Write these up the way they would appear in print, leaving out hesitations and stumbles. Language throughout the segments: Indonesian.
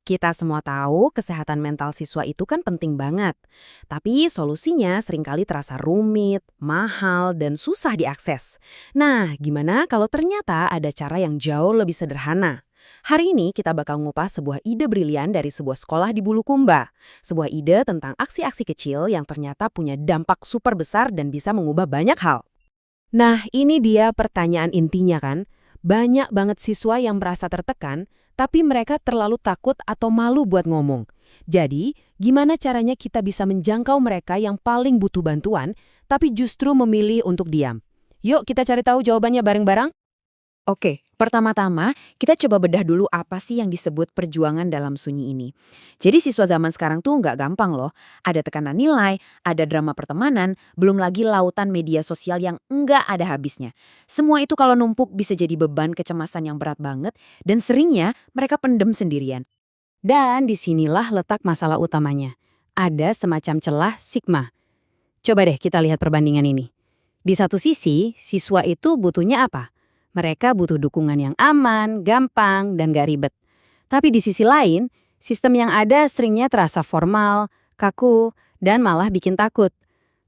Kita semua tahu kesehatan mental siswa itu kan penting banget. Tapi solusinya seringkali terasa rumit, mahal, dan susah diakses. Nah, gimana kalau ternyata ada cara yang jauh lebih sederhana? Hari ini kita bakal ngupas sebuah ide brilian dari sebuah sekolah di Bulukumba. Sebuah ide tentang aksi-aksi kecil yang ternyata punya dampak super besar dan bisa mengubah banyak hal. Nah, ini dia pertanyaan intinya kan. Banyak banget siswa yang merasa tertekan, tapi mereka terlalu takut atau malu buat ngomong. Jadi, gimana caranya kita bisa menjangkau mereka yang paling butuh bantuan, tapi justru memilih untuk diam? Yuk kita cari tahu jawabannya bareng-bareng. Oke, pertama-tama kita coba bedah dulu apa sih yang disebut perjuangan dalam sunyi ini. Jadi siswa zaman sekarang tuh nggak gampang loh. Ada tekanan nilai, ada drama pertemanan, belum lagi lautan media sosial yang nggak ada habisnya. Semua itu kalau numpuk bisa jadi beban kecemasan yang berat banget dan seringnya mereka pendem sendirian. Dan disinilah letak masalah utamanya. Ada semacam celah sigma. Coba deh kita lihat perbandingan ini. Di satu sisi, siswa itu butuhnya apa? Mereka butuh dukungan yang aman, gampang, dan gak ribet. Tapi di sisi lain, sistem yang ada seringnya terasa formal, kaku, dan malah bikin takut.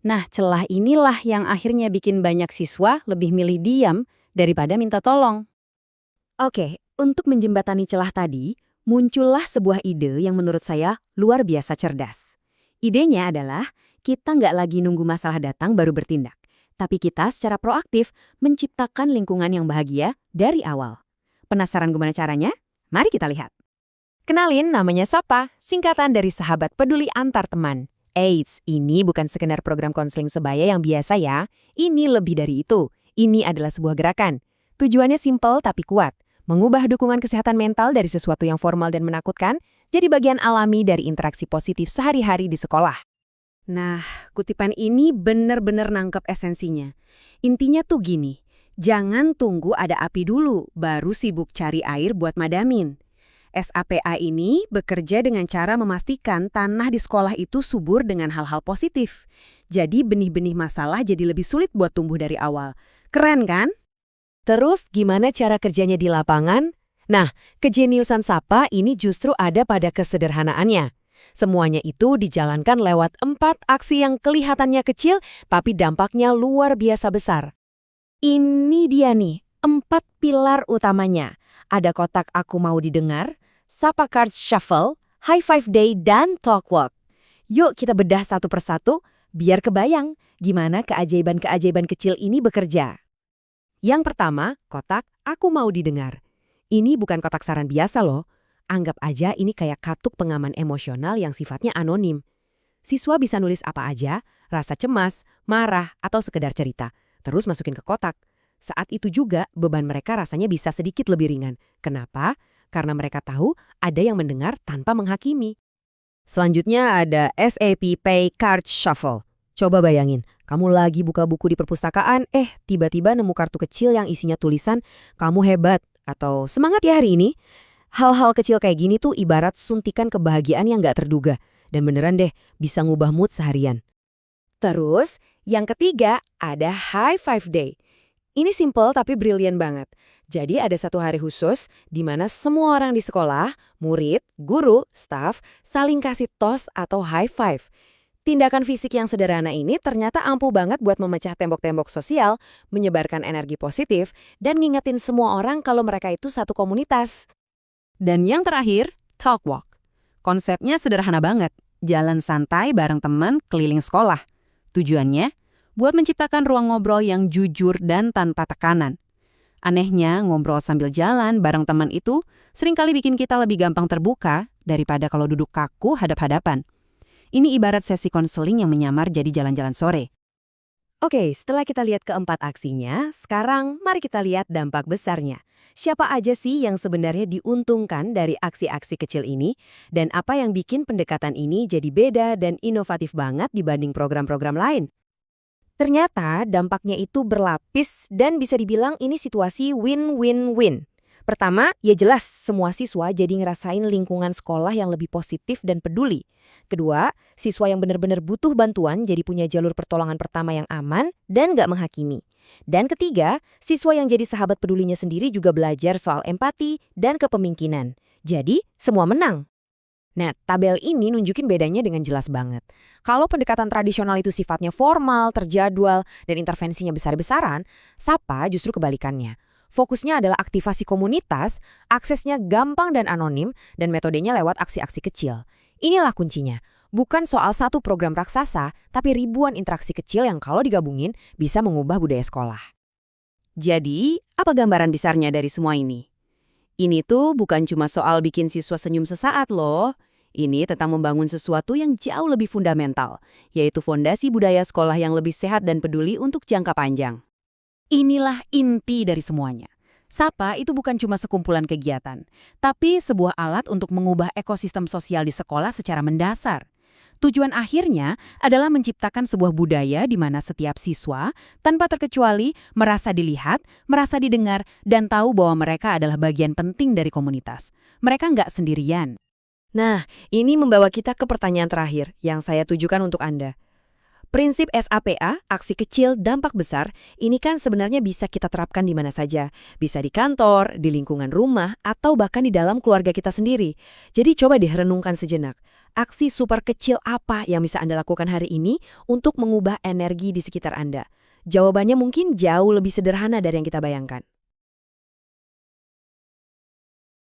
Nah, celah inilah yang akhirnya bikin banyak siswa lebih milih diam daripada minta tolong. Oke, untuk menjembatani celah tadi, muncullah sebuah ide yang menurut saya luar biasa cerdas. Idenya adalah kita nggak lagi nunggu masalah datang baru bertindak, tapi kita secara proaktif menciptakan lingkungan yang bahagia dari awal. Penasaran gimana caranya? Mari kita lihat. Kenalin, namanya Sapa, singkatan dari Sahabat Peduli Antar Teman. Eits, ini bukan sekedar program konseling sebaya yang biasa ya. Ini lebih dari itu. Ini adalah sebuah gerakan. Tujuannya simpel tapi kuat. Mengubah dukungan kesehatan mental dari sesuatu yang formal dan menakutkan, jadi bagian alami dari interaksi positif sehari-hari di sekolah. Nah, kutipan ini benar-benar nangkep esensinya. Intinya tuh gini, jangan tunggu ada api dulu, baru sibuk cari air buat madamin. SAPA ini bekerja dengan cara memastikan tanah di sekolah itu subur dengan hal-hal positif. Jadi benih-benih masalah jadi lebih sulit buat tumbuh dari awal. Keren kan? Terus gimana cara kerjanya di lapangan? Nah, kejeniusan Sapa ini justru ada pada kesederhanaannya. Semuanya itu dijalankan lewat 4 aksi yang kelihatannya kecil, tapi dampaknya luar biasa besar. Ini dia nih, 4 pilar utamanya. Ada kotak aku mau didengar, Sapa Cards Shuffle, High Five Day, dan Talk Walk. Yuk kita bedah satu persatu, biar kebayang gimana keajaiban-keajaiban kecil ini bekerja. Yang pertama, kotak aku mau didengar. Ini bukan kotak saran biasa loh. Anggap aja ini kayak katuk pengaman emosional yang sifatnya anonim. Siswa bisa nulis apa aja, rasa cemas, marah, atau sekedar cerita. Terus masukin ke kotak. Saat itu juga beban mereka rasanya bisa sedikit lebih ringan. Kenapa? Karena mereka tahu ada yang mendengar tanpa menghakimi. Selanjutnya ada SAP Pay Card Shuffle. Coba bayangin, kamu lagi buka buku di perpustakaan, tiba-tiba nemu kartu kecil yang isinya tulisan, kamu hebat, atau semangat ya hari ini. Hal-hal kecil kayak gini tuh ibarat suntikan kebahagiaan yang gak terduga. Dan beneran deh, bisa ngubah mood seharian. Terus, yang ketiga ada High Five Day. Ini simple tapi brilian banget. Jadi ada satu hari khusus di mana semua orang di sekolah, murid, guru, staf, saling kasih tos atau high five. Tindakan fisik yang sederhana ini ternyata ampuh banget buat memecah tembok-tembok sosial, menyebarkan energi positif, dan ngingetin semua orang kalau mereka itu satu komunitas. Dan yang terakhir, Talk Walk. Konsepnya sederhana banget. Jalan santai bareng teman keliling sekolah. Tujuannya, buat menciptakan ruang ngobrol yang jujur dan tanpa tekanan. Anehnya, ngobrol sambil jalan bareng teman itu seringkali bikin kita lebih gampang terbuka daripada kalau duduk kaku hadap-hadapan. Ini ibarat sesi konseling yang menyamar jadi jalan-jalan sore. Oke, setelah kita lihat keempat aksinya, sekarang mari kita lihat dampak besarnya. Siapa aja sih yang sebenarnya diuntungkan dari aksi-aksi kecil ini, dan apa yang bikin pendekatan ini jadi beda dan inovatif banget dibanding program-program lain? Ternyata dampaknya itu berlapis dan bisa dibilang ini situasi win-win-win. Pertama, ya jelas semua siswa jadi ngerasain lingkungan sekolah yang lebih positif dan peduli. Kedua, siswa yang benar-benar butuh bantuan jadi punya jalur pertolongan pertama yang aman dan nggak menghakimi. Dan ketiga, siswa yang jadi sahabat pedulinya sendiri juga belajar soal empati dan kepemimpinan. Jadi, semua menang. Nah, tabel ini nunjukin bedanya dengan jelas banget. Kalau pendekatan tradisional itu sifatnya formal, terjadwal, dan intervensinya besar-besaran, SAPA justru kebalikannya. Fokusnya adalah aktivasi komunitas, aksesnya gampang dan anonim, dan metodenya lewat aksi-aksi kecil. Inilah kuncinya. Bukan soal satu program raksasa, tapi ribuan interaksi kecil yang kalau digabungin bisa mengubah budaya sekolah. Jadi, apa gambaran besarnya dari semua ini? Ini tuh bukan cuma soal bikin siswa senyum sesaat loh. Ini tentang membangun sesuatu yang jauh lebih fundamental, yaitu fondasi budaya sekolah yang lebih sehat dan peduli untuk jangka panjang. Inilah inti dari semuanya. SAPA itu bukan cuma sekumpulan kegiatan, tapi sebuah alat untuk mengubah ekosistem sosial di sekolah secara mendasar. Tujuan akhirnya adalah menciptakan sebuah budaya di mana setiap siswa, tanpa terkecuali, merasa dilihat, merasa didengar, dan tahu bahwa mereka adalah bagian penting dari komunitas. Mereka nggak sendirian. Nah, ini membawa kita ke pertanyaan terakhir yang saya tujukan untuk Anda. Prinsip SAPA, aksi kecil, dampak besar, ini kan sebenarnya bisa kita terapkan di mana saja. Bisa di kantor, di lingkungan rumah, atau bahkan di dalam keluarga kita sendiri. Jadi coba deh renungkan sejenak. Aksi super kecil apa yang bisa Anda lakukan hari ini untuk mengubah energi di sekitar Anda? Jawabannya mungkin jauh lebih sederhana dari yang kita bayangkan.